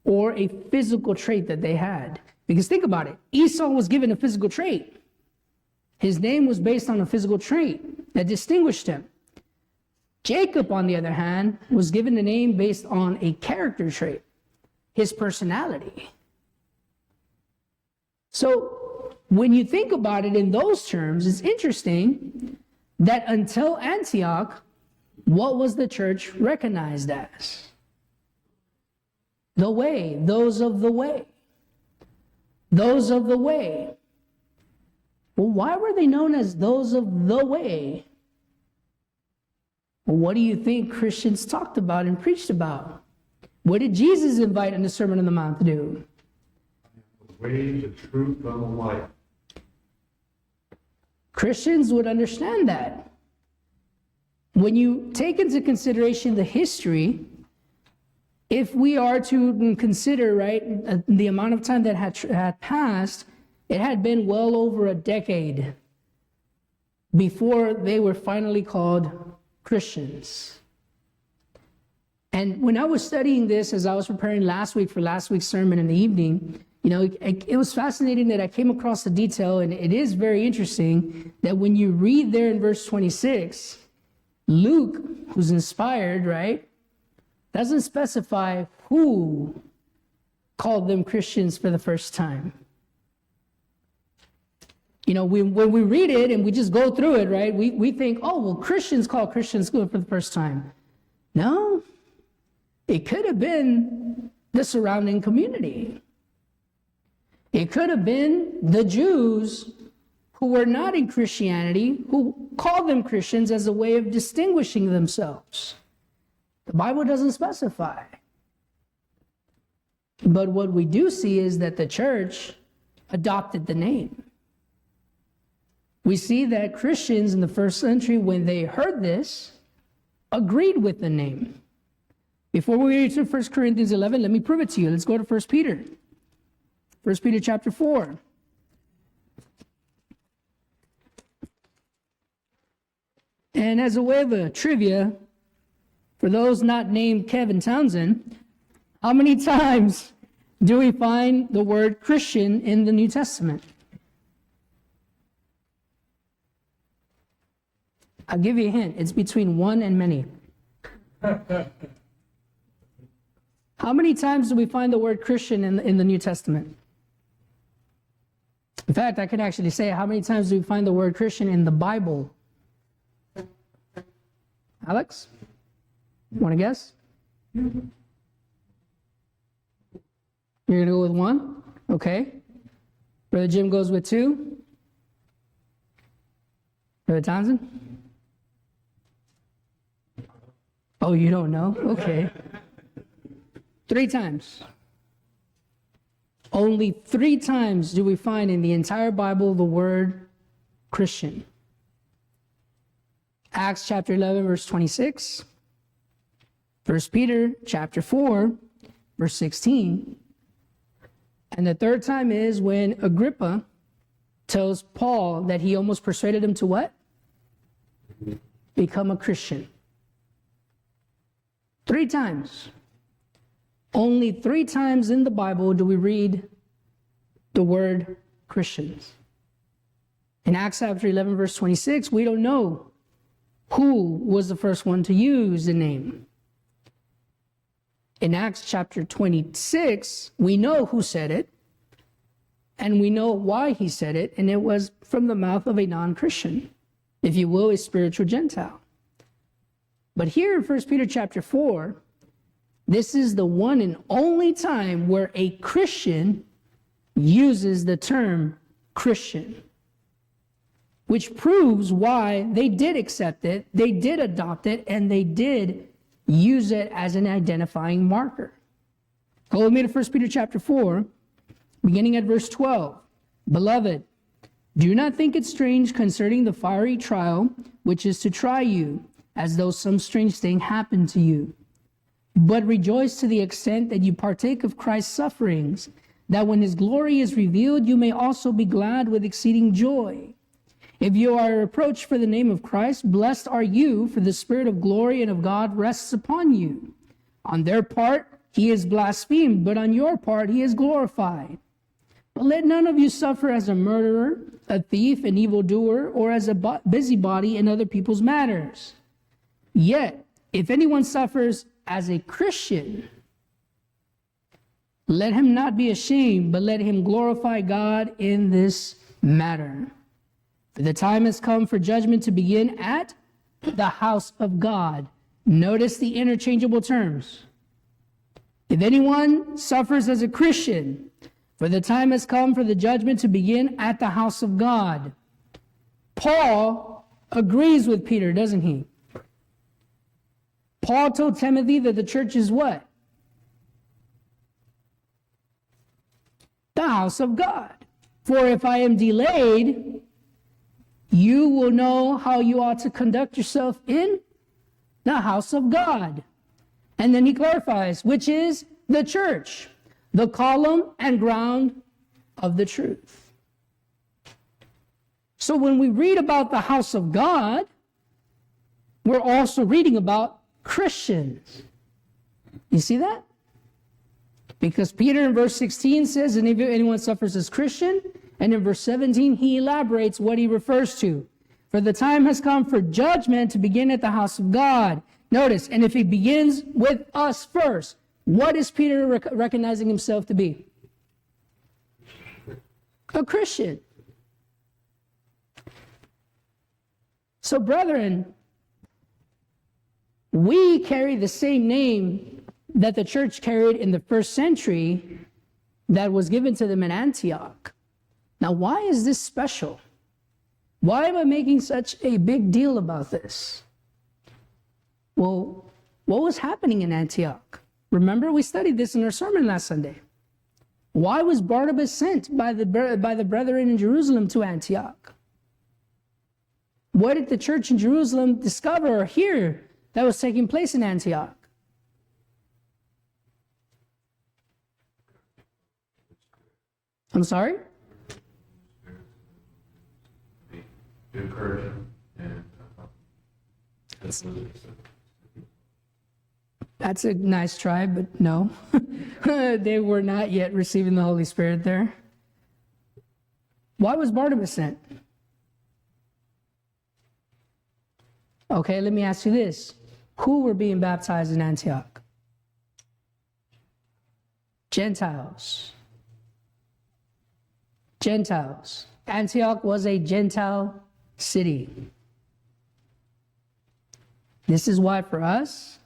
or a physical trait that they had. Because think about it, Esau was given a physical trait. His name was based on a physical trait that distinguished him. Jacob, on the other hand, was given a name based on a character trait, his personality. So when you think about it in those terms, it's interesting that until Antioch, what was the church recognized as? The way, those of the way. Those of the way. Well, why were they known as those of the way? Well, what do you think Christians talked about and preached about? What did Jesus invite in the Sermon on the Mount to do? The way, the truth, and the life. Christians would understand that. When you take into consideration the history, if we are to consider, right, the amount of time that had passed, it had been well over a decade before they were finally called Christians. And when I was studying this, as I was preparing last week for last week's sermon in the evening, you know, it was fascinating that I came across the detail, and it is very interesting that when you read there in verse 26, Luke, who's inspired, right, doesn't specify who called them Christians for the first time. You know, when we read it and we just go through it, right, we think, oh, well, Christians call Christians for the first time. No, it could have been the surrounding community. It could have been the Jews who were not in Christianity, who called them Christians as a way of distinguishing themselves. The Bible doesn't specify. But what we do see is that the church adopted the name. We see that Christians in the first century, when they heard this, agreed with the name. Before we read to 1 Corinthians 11, let me prove it to you. Let's go to 1 Peter. 1 Peter chapter 4. And as a way of a trivia, for those not named Kevin Townsend, how many times do we find the word Christian in the New Testament? I'll give you a hint. It's between one and many. How many times do we find the word Christian in the New Testament? In fact, I could actually say, how many times do we find the word Christian in the Bible? Alex? Want to guess? You're going to go with one? Okay. Brother Jim goes with two. Brother Townsend? Oh, you don't know? Okay. 3 times. Only 3 times do we find in the entire Bible the word Christian. Acts chapter 11, verse 26. 1 Peter chapter 4, verse 16. And the 3rd time is when Agrippa tells Paul that he almost persuaded him to what? Become a Christian. 3 times. Only 3 times in the Bible do we read the word Christians. In Acts chapter 11, verse 26, we don't know who was the first one to use the name. In Acts chapter 26, we know who said it, and we know why he said it, and it was from the mouth of a non-Christian, if you will, a spiritual Gentile. But here in 1 Peter chapter 4, this is the one and only time where a Christian uses the term Christian, which proves why they did accept it, they did adopt it, and they did use it as an identifying marker. Go with me to 1 Peter chapter 4, beginning at verse 12. Beloved, do not think it strange concerning the fiery trial which is to try you, as though some strange thing happened to you. But rejoice to the extent that you partake of Christ's sufferings, that when his glory is revealed, you may also be glad with exceeding joy. If you are reproached for the name of Christ, blessed are you, for the Spirit of glory and of God rests upon you. On their part, he is blasphemed, but on your part he is glorified. But let none of you suffer as a murderer, a thief, an evildoer, or as a busybody in other people's matters. Yet, if anyone suffers as a Christian, let him not be ashamed, but let him glorify God in this matter. For the time has come for judgment to begin at the house of God. Notice the interchangeable terms. If anyone suffers as a Christian, for the time has come for the judgment to begin at the house of God. Paul agrees with Peter, doesn't he? Paul told Timothy that the church is what? The house of God. For if I am delayed, you will know how you ought to conduct yourself in the house of God. And then he clarifies, which is the church, the column and ground of the truth. So when we read about the house of God, we're also reading about Christians. You see that? Because Peter in verse 16 says, and if anyone suffers as Christian, and in verse 17 he elaborates what he refers to. For the time has come for judgment to begin at the house of God. Notice, and if he begins with us first, what is Peter recognizing himself to be? A Christian. So, brethren, we carry the same name that the church carried in the first century that was given to them in Antioch. Now, why is this special? Why am I making such a big deal about this? Well, what was happening in Antioch? Remember, we studied this in our sermon last Sunday. Why was Barnabas sent by the brethren in Jerusalem to Antioch? What did the church in Jerusalem discover or hear that was taking place in Antioch? I'm sorry? Encouragement and That's a nice try, but no. They were not yet receiving the Holy Spirit there. Why was Barnabas sent? Okay, let me ask you this. Who were being baptized in Antioch? Gentiles. Gentiles. Antioch was a Gentile city. This is why for us,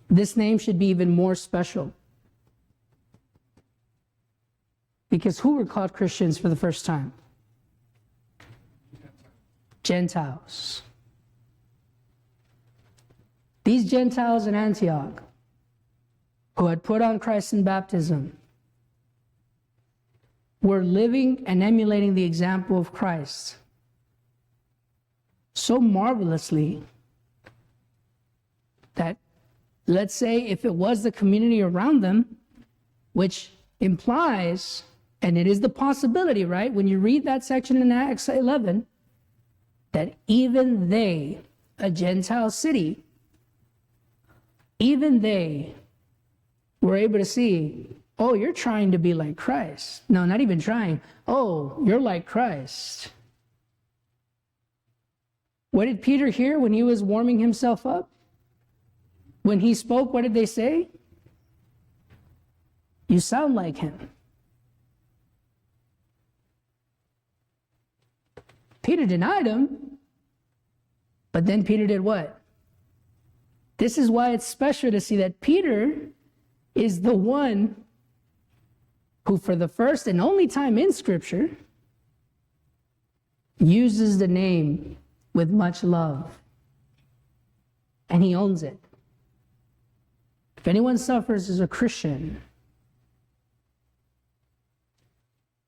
this name should be even more special. Because who were called Christians for the first time? Gentiles. These Gentiles in Antioch, who had put on Christ in baptism, were living and emulating the example of Christ so marvelously that, let's say, if it was the community around them, which implies, and it is the possibility, right, when you read that section in Acts 11, that even they, a Gentile city, even they were able to see, oh, you're trying to be like Christ. No, not even trying. Oh, you're like Christ. What did Peter hear when he was warming himself up? When he spoke, what did they say? You sound like him. Peter denied him, but then Peter did what? This is why it's special to see that Peter is the one who, for the first and only time in Scripture, uses the name with much love. And he owns it. If anyone suffers as a Christian,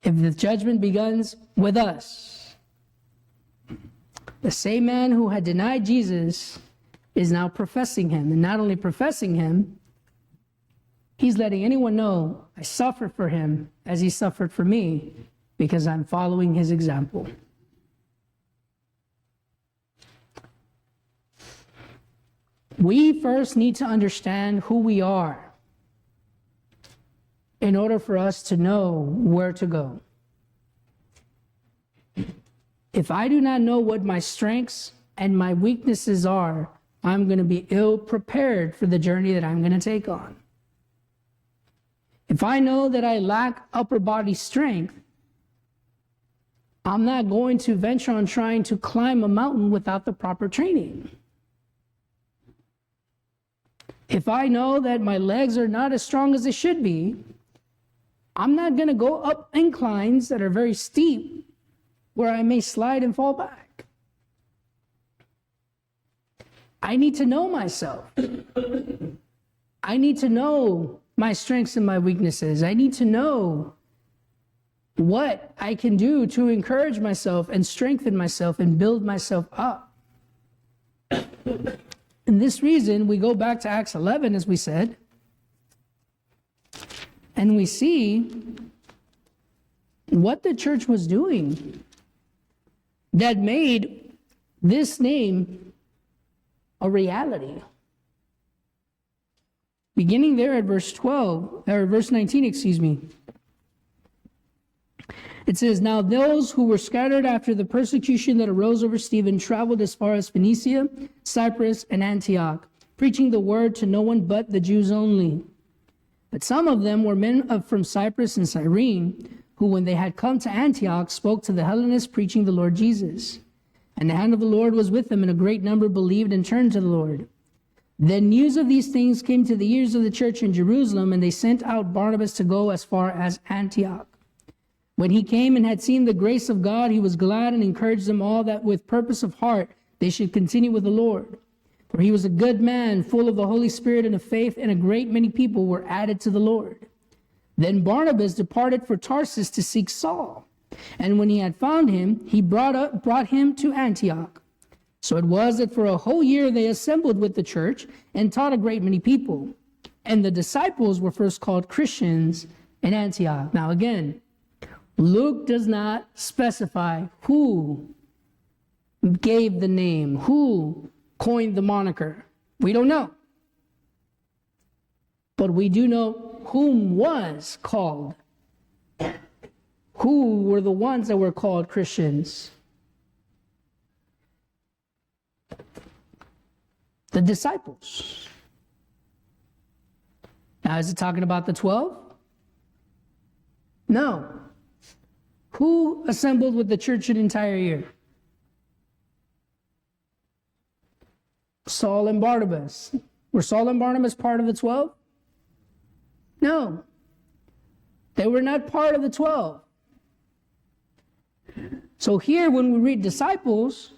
if the judgment begins with us, the same man who had denied Jesus is now professing him. And not only professing him, he's letting anyone know, I suffer for him as he suffered for me because I'm following his example. We first need to understand who we are in order for us to know where to go. If I do not know what my strengths and my weaknesses are, I'm going to be ill prepared for the journey that I'm going to take on. If I know that I lack upper body strength, I'm not going to venture on trying to climb a mountain without the proper training. If I know that my legs are not as strong as they should be, I'm not going to go up inclines that are very steep where I may slide and fall back. I need to know myself. I need to know my strengths and my weaknesses. I need to know what I can do to encourage myself and strengthen myself and build myself up. And this reason, we go back to Acts 11, as we said, and we see what the church was doing that made this name a reality. Beginning there at verse 19, it says, "Now those who were scattered after the persecution that arose over Stephen traveled as far as Phoenicia, Cyprus, and Antioch, preaching the word to no one but the Jews only. But some of them were men from Cyprus and Cyrene, who when they had come to Antioch spoke to the Hellenists, preaching the Lord Jesus. And the hand of the Lord was with them, and a great number believed and turned to the Lord. Then news of these things came to the ears of the church in Jerusalem, and they sent out Barnabas to go as far as Antioch. When he came and had seen the grace of God, he was glad and encouraged them all that with purpose of heart they should continue with the Lord. For he was a good man, full of the Holy Spirit and of faith, and a great many people were added to the Lord. Then Barnabas departed for Tarsus to seek Saul. And when he had found him, he brought him to Antioch. So it was that for a whole year they assembled with the church and taught a great many people. And the disciples were first called Christians in Antioch." Now again, Luke does not specify who gave the name, who coined the moniker. We don't know. But we do know whom was called. Who were the ones that were called Christians? The disciples. Now, is it talking about the 12? No. Who assembled with the church an entire year? Saul and Barnabas. Were Saul and Barnabas part of the 12? No. They were not part of the 12. So here, when we read disciples,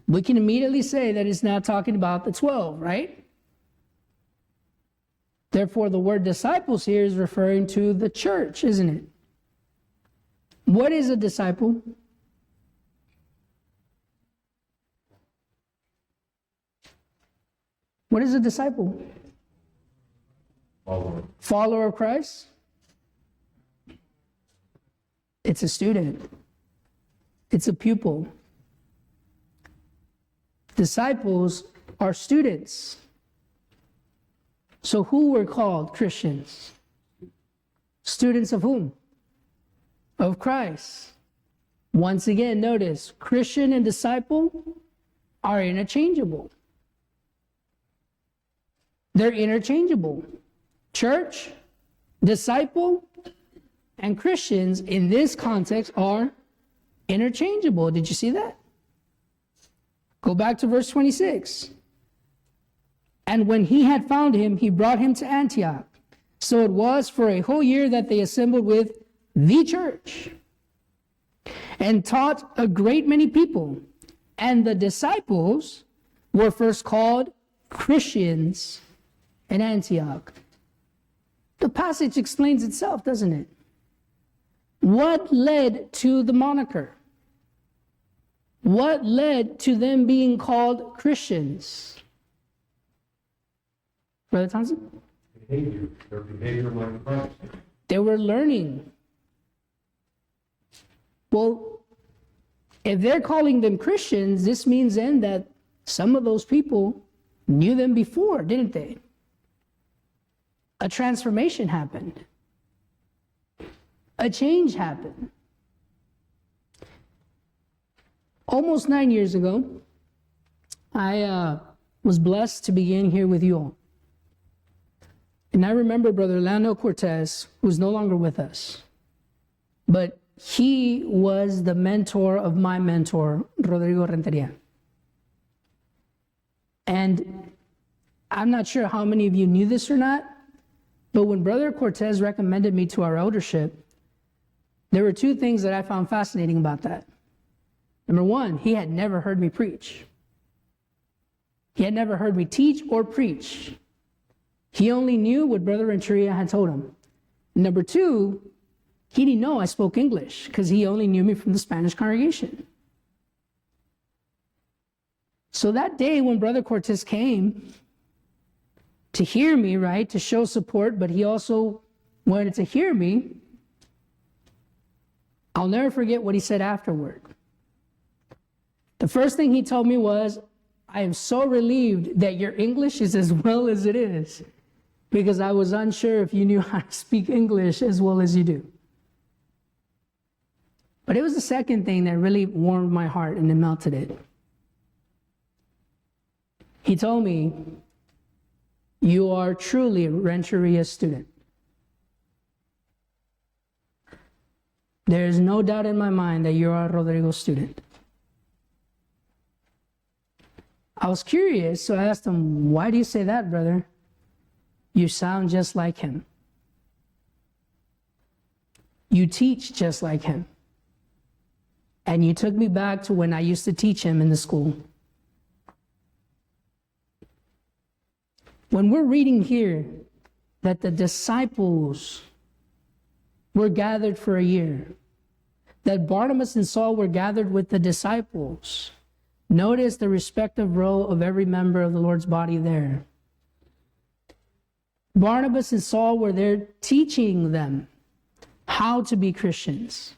we can immediately say that it's not talking about the 12, right? Therefore, the word disciples here is referring to the church, isn't it? What is a disciple? What is a disciple? Follower of Christ? It's a student. It's a pupil. Disciples are students. So who were called Christians? Students of whom? Of Christ. Once again, notice, Christian and disciple are interchangeable. They're interchangeable. Church, disciple, and Christians in this context are interchangeable. Did you see that? Go back to verse 26. "And when he had found him, he brought him to Antioch. So it was for a whole year that they assembled with the church and taught a great many people. And the disciples were first called Christians in Antioch." The passage explains itself, doesn't it? What led to the moniker? What led to them being called Christians? Brother Thompson? Their behavior like Christ. They were learning. Well, if they're calling them Christians, this means then that some of those people knew them before, didn't they? A transformation happened. A change happened. Almost 9 years ago, I was blessed to begin here with you all. And I remember Brother Leonel Cortez, who's no longer with us, but he was the mentor of my mentor, Rodrigo Renteria. And I'm not sure how many of you knew this or not, but when Brother Cortez recommended me to our eldership, there were two things that I found fascinating about that. Number one, he had never heard me preach. He had never heard me teach or preach. He only knew what Brother Renteria had told him. And number two, he didn't know I spoke English because he only knew me from the Spanish congregation. So that day when Brother Cortez came to hear me, right, to show support, but he also wanted to hear me, I'll never forget what he said afterward. The first thing he told me was, I am so relieved that your English is as well as it is, because I was unsure if you knew how to speak English as well as you do. But it was the second thing that really warmed my heart and it melted it. He told me, you are truly a Renteria student. There is no doubt in my mind that you're a Rodrigo student. I was curious, so I asked him, why do you say that, brother? You sound just like him. You teach just like him. And you took me back to when I used to teach him in the school. When we're reading here that the disciples were gathered for a year, that Barnabas and Saul were gathered with the disciples, notice the respective role of every member of the Lord's body there. Barnabas and Saul were there teaching them how to be Christians.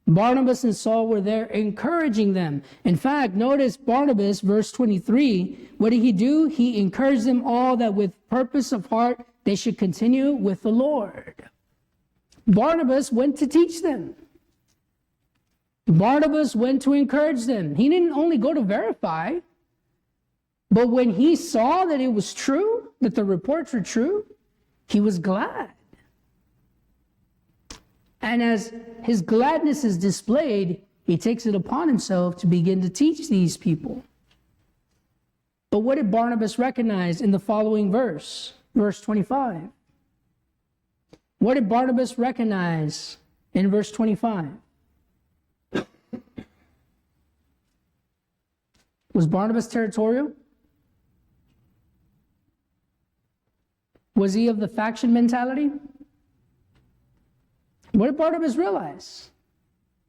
Barnabas and Saul were there encouraging them. In fact, notice Barnabas, verse 23, what did he do? He encouraged them all that with purpose of heart they should continue with the Lord. Barnabas went to teach them. Barnabas went to encourage them. He didn't only go to verify, but when he saw that it was true, that the reports were true, he was glad. And as his gladness is displayed, he takes it upon himself to begin to teach these people. But what did Barnabas recognize in the following verse, verse 25? What did Barnabas recognize in verse 25? Was Barnabas territorial? Was he of the faction mentality? What did Barnabas realize?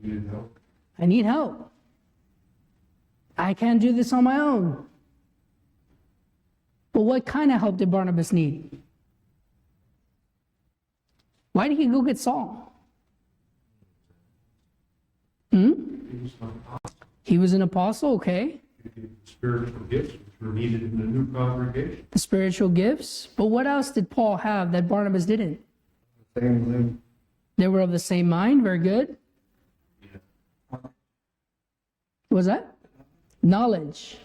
You need help. I need help. I can't do this on my own. But what kind of help did Barnabas need? Why did he go get Saul? He was an apostle, okay. Spiritual gifts which were needed in the new congregation. The spiritual gifts. But what else did Paul have that Barnabas didn't? Same They were of the same mind. Very good. What was that? Knowledge.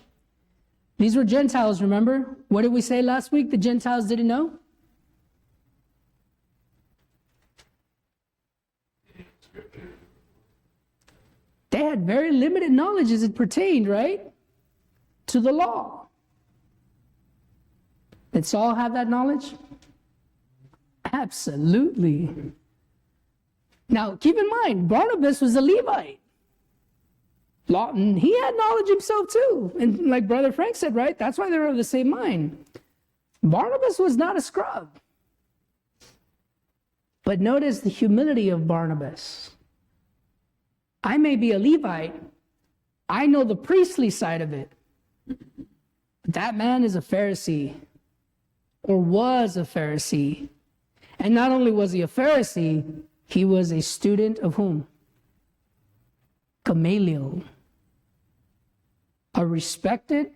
These were Gentiles, remember? What did we say last week? The Gentiles didn't know? They had very limited knowledge as it pertained, right, to the law. Did Saul have that knowledge? Absolutely. Now, keep in mind, Barnabas was a Levite. Lawton, he had knowledge himself too. And like Brother Frank said, right, that's why they were of the same mind. Barnabas was not a scrub. But notice the humility of Barnabas. I may be a Levite. I know the priestly side of it. But that man is a Pharisee, or was a Pharisee. And not only was he a Pharisee, he was a student of whom? Gamaliel. A respected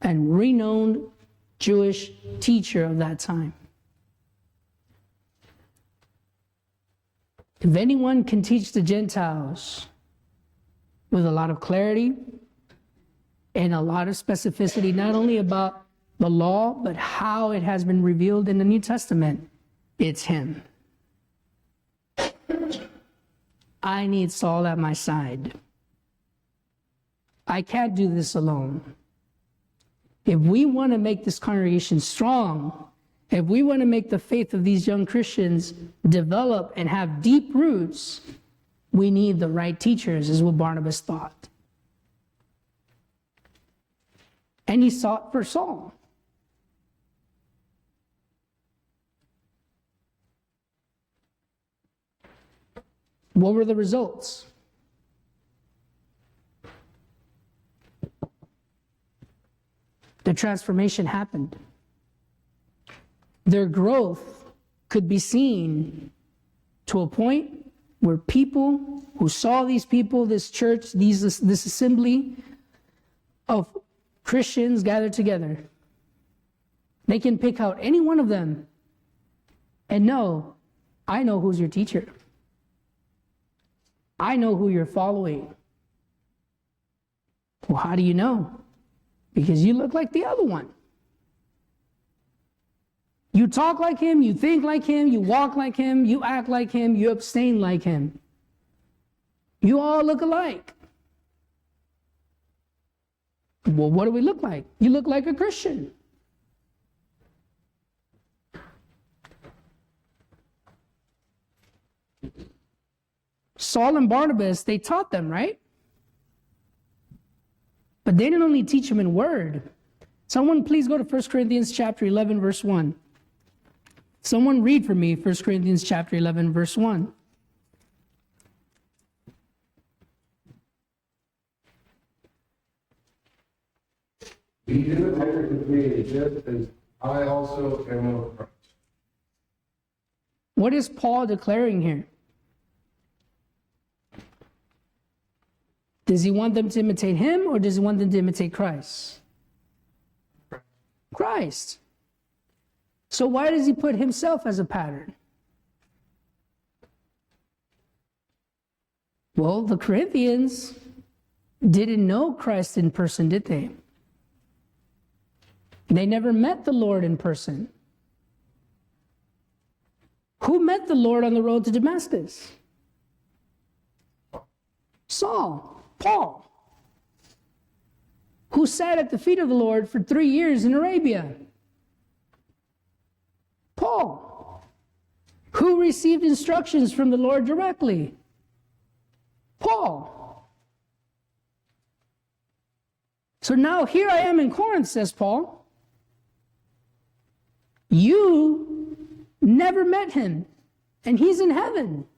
and renowned Jewish teacher of that time. If anyone can teach the Gentiles with a lot of clarity and a lot of specificity, not only about the law, but how it has been revealed in the New Testament, it's him. I need Saul at my side. I can't do this alone. If we want to make this congregation strong, if we want to make the faith of these young Christians develop and have deep roots, we need the right teachers, is what Barnabas thought. And he sought for Saul. What were the results? The transformation happened. Their growth could be seen to a point where people who saw these people, this church, this assembly of Christians gathered together, they can pick out any one of them and know, I know who's your teacher. I know who you're following. Well, how do you know? Because you look like the other one. You talk like him, you think like him, you walk like him, you act like him, you abstain like him. You all look alike. Well, what do we look like? You look like a Christian. Saul and Barnabas, they taught them, right? But they didn't only teach them in word. Someone please go to 1 Corinthians chapter 11, verse 1. Someone read for me 1 Corinthians chapter 11, verse 1. Be imitators of me, just as I also am of Christ. What is Paul declaring here? Does he want them to imitate him, or does he want them to imitate Christ? Christ. So why does he put himself as a pattern? Well, the Corinthians didn't know Christ in person, did they? They never met the Lord in person. Who met the Lord on the road to Damascus? Saul. Paul, who sat at the feet of the Lord for 3 years in Arabia. Paul, who received instructions from the Lord directly. Paul. So now here I am in Corinth, says Paul. You never met him, and he's in heaven.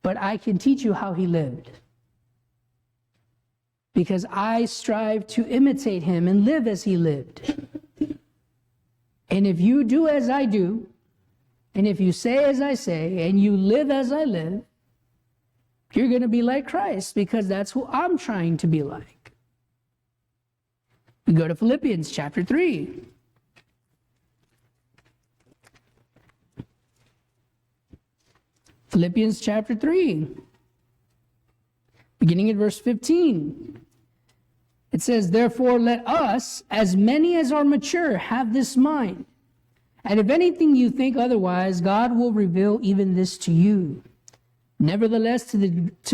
But I can teach you how he lived. Because I strive to imitate him and live as he lived. And if you do as I do, and if you say as I say, and you live as I live, you're going to be like Christ, because that's who I'm trying to be like. We go to Philippians chapter 3. Philippians chapter 3, beginning at verse 15. It says, therefore let us, as many as are mature, have this mind. And if anything you think otherwise, God will reveal even this to you. Nevertheless, to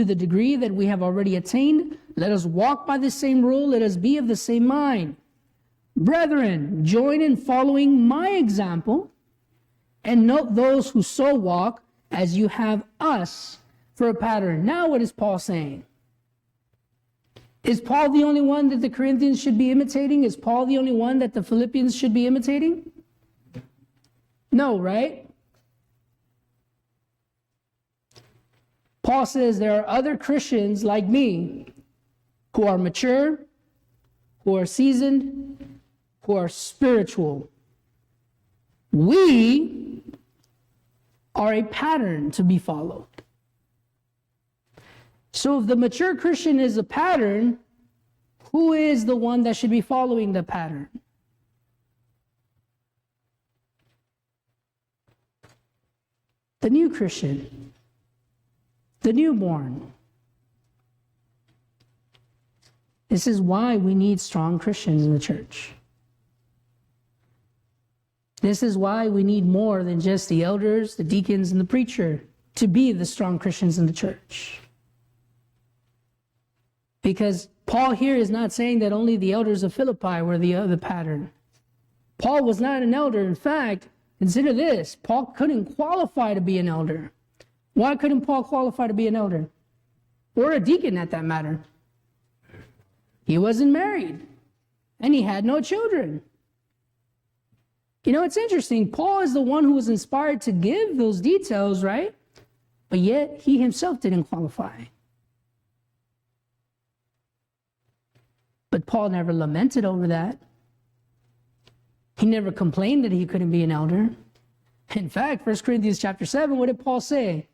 the degree that we have already attained, let us walk by the same rule, let us be of the same mind. Brethren, join in following my example, and note those who so walk, as you have us for a pattern. Now what is Paul saying? Is Paul the only one that the Corinthians should be imitating? Is Paul the only one that the Philippians should be imitating? No, right? Paul says there are other Christians like me who are mature, who are seasoned, who are spiritual. We are a pattern to be followed. So if the mature Christian is a pattern, Who is the one that should be following the pattern? The new Christian, the newborn. This is why we need strong Christians in the church. This is why we need more than just the elders, the deacons, and the preacher to be the strong Christians in the church. Because Paul here is not saying that only the elders of Philippi were the pattern. Paul was not an elder. In fact, consider this, Paul couldn't qualify to be an elder. Why couldn't Paul qualify to be an elder? Or a deacon at that matter? He wasn't married, and he had no children. You know, it's interesting. Paul is the one who was inspired to give those details, right? But yet, he himself didn't qualify. But Paul never lamented over that. He never complained that he couldn't be an elder. In fact, 1 Corinthians chapter 7, what did Paul say?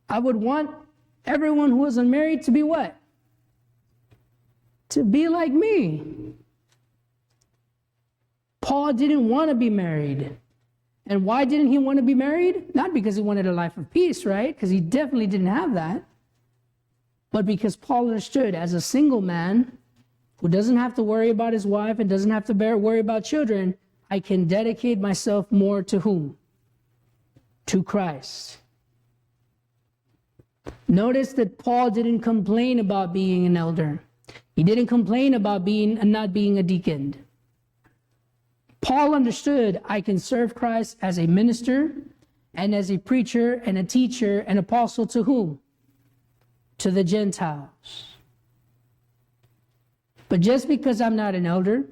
I would want everyone who was unmarried to be what? To be like me. Paul didn't want to be married. And why didn't he want to be married? Not because he wanted a life of peace, right? Because he definitely didn't have that. But because Paul understood, as a single man who doesn't have to worry about his wife and doesn't have to worry about children, I can dedicate myself more to whom? To Christ. Notice that Paul didn't complain about being an elder. He didn't complain about not being a deacon. Paul understood, I can serve Christ as a minister and as a preacher and a teacher and apostle to whom? To the Gentiles. But just because I'm not an elder,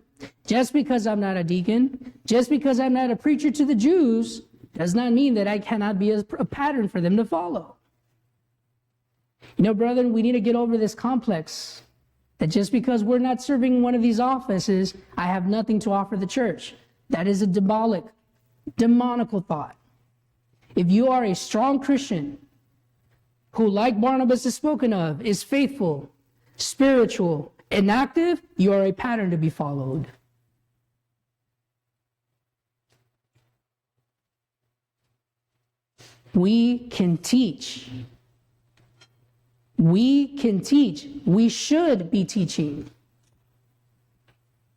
just because I'm not a deacon, just because I'm not a preacher to the Jews, does not mean that I cannot be a pattern for them to follow. You know, brethren, we need to get over this complex that just because we're not serving one of these offices, I have nothing to offer the church. That is a demonical thought. If you are a strong Christian who, like Barnabas is spoken of, is faithful, spiritual, and active, you are a pattern to be followed. We can teach. We can teach. We should be teaching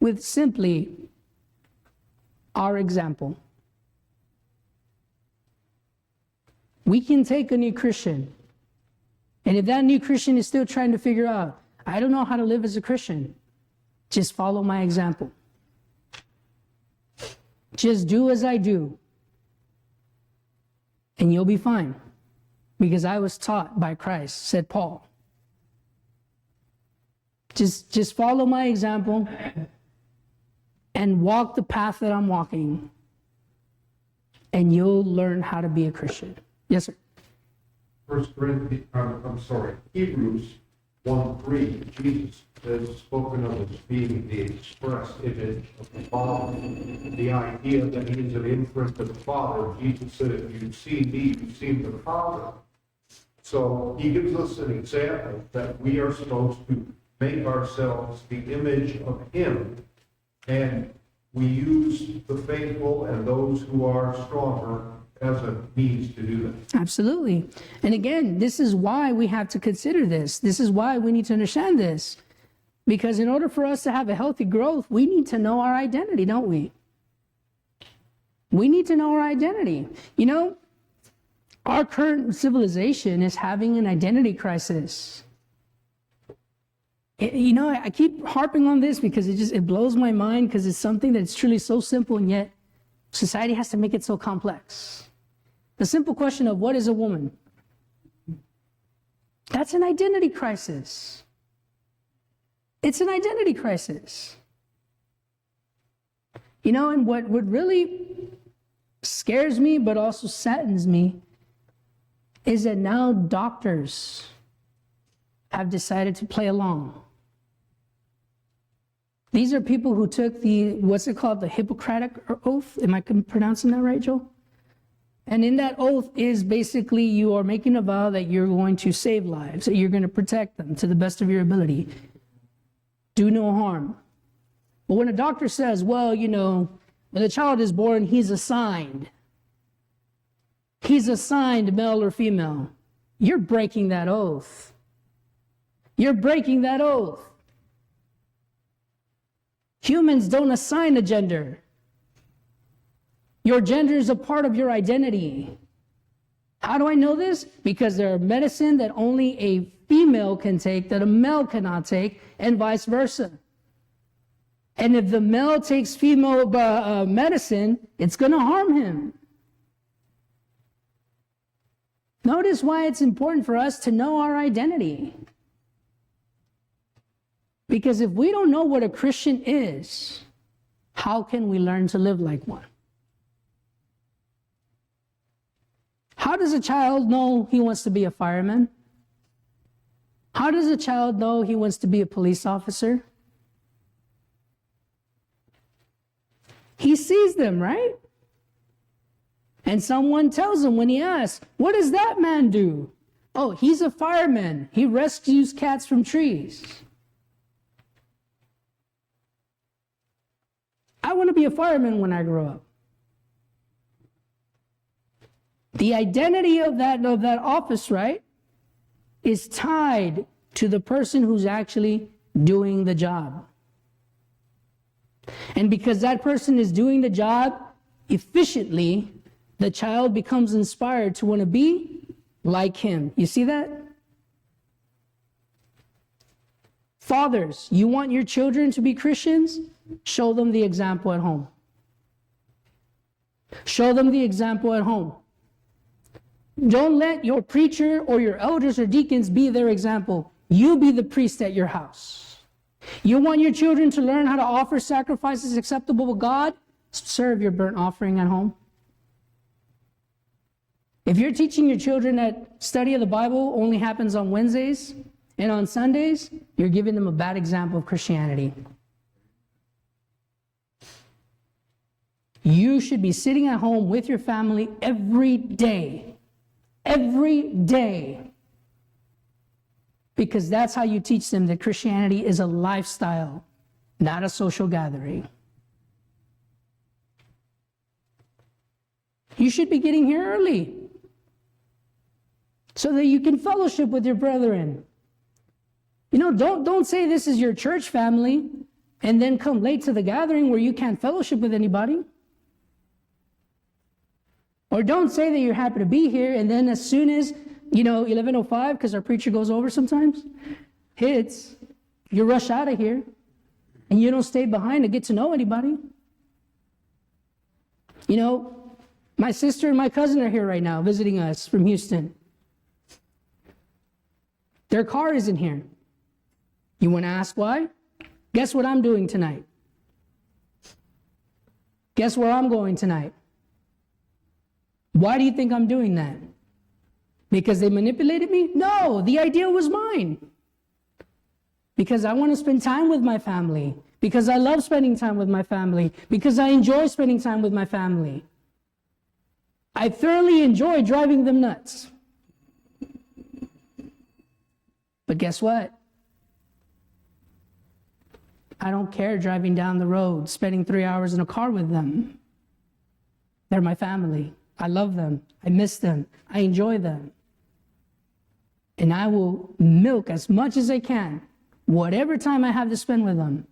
with simply our example. We can take a new Christian, and if that new Christian is still trying to figure out, I don't know how to live as a Christian, just follow my example. Just do as I do, and you'll be fine. Because I was taught by Christ, said Paul. Just follow my example and walk the path that I'm walking, and you'll learn how to be a Christian. Yes, sir. Hebrews 1:3, Jesus is spoken of as being the express image of the Father. The idea that he is an imprint of the Father. Jesus said, if you've seen me, you've seen the Father. So he gives us an example that we are supposed to make ourselves the image of him, and we use the faithful and those who are stronger as a means to do that. Absolutely. And again, this is why we have to consider this. This is why we need to understand this. Because in order for us to have a healthy growth, we need to know our identity, don't we? We need to know our identity. You know, our current civilization is having an identity crisis. You know, I keep harping on this because it blows my mind, because it's something that's truly so simple, and yet society has to make it so complex. The simple question of what is a woman? That's an identity crisis. It's an identity crisis. You know, and what really scares me but also saddens me is that now doctors have decided to play along. These are people who took the Hippocratic Oath. Am I pronouncing that right, Joel? And in that oath is basically you are making a vow that you're going to save lives, that you're going to protect them to the best of your ability. do no harm. But when a doctor says, well, you know, when the child is born, he's assigned male or female, you're breaking that oath. You're breaking that oath. Humans don't assign a gender. Your gender is a part of your identity. How do I know this? Because there are medicine that only a female can take that a male cannot take, and vice versa. And if the male takes female medicine, it's going to harm him. Notice why it's important for us to know our identity. Because if we don't know what a Christian is, how can we learn to live like one? How does a child know he wants to be a fireman? How does a child know he wants to be a police officer? He sees them, right? And someone tells him when he asks, what does that man do? Oh, he's a fireman. He rescues cats from trees. I want to be a fireman when I grow up. The identity of that office, right, is tied to the person who's actually doing the job. And because that person is doing the job efficiently, the child becomes inspired to want to be like him. You see that? Fathers, you want your children to be Christians? Show them the example at home. Show them the example at home. Don't let your preacher or your elders or deacons be their example. You be the priest at your house. You want your children to learn how to offer sacrifices acceptable to God? Serve your burnt offering at home. If you're teaching your children that study of the Bible only happens on Wednesdays and on Sundays, you're giving them a bad example of Christianity. You should be sitting at home with your family every day. Every day. Because that's how you teach them that Christianity is a lifestyle, not a social gathering. You should be getting here early so that you can fellowship with your brethren. You know, don't say this is your church family and then come late to the gathering where you can't fellowship with anybody. Or don't say that you're happy to be here and then as soon as, 11:05, because our preacher goes over sometimes, hits, you rush out of here and you don't stay behind to get to know anybody. My sister and my cousin are here right now visiting us from Houston. Their car isn't here. You want to ask why? Guess what I'm doing tonight? Guess where I'm going tonight? Why do you think I'm doing that? Because they manipulated me? No, the idea was mine. Because I want to spend time with my family. Because I love spending time with my family. Because I enjoy spending time with my family. I thoroughly enjoy driving them nuts. But guess what? I don't care driving down the road, spending 3 hours in a car with them. They're my family. I love them. I miss them. I enjoy them. And I will milk as much as I can, whatever time I have to spend with them.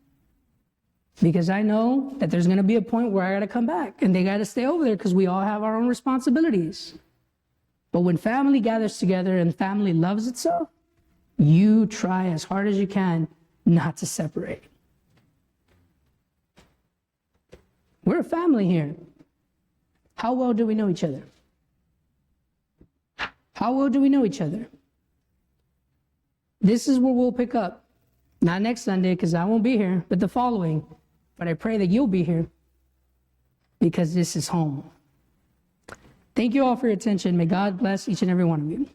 Because I know that there's going to be a point where I got to come back and they got to stay over there because we all have our own responsibilities. But when family gathers together and family loves itself, you try as hard as you can not to separate. We're a family here. How well do we know each other? How well do we know each other? This is where we'll pick up. Not next Sunday, because I won't be here, but the following. But I pray that you'll be here, because this is home. Thank you all for your attention. May God bless each and every one of you.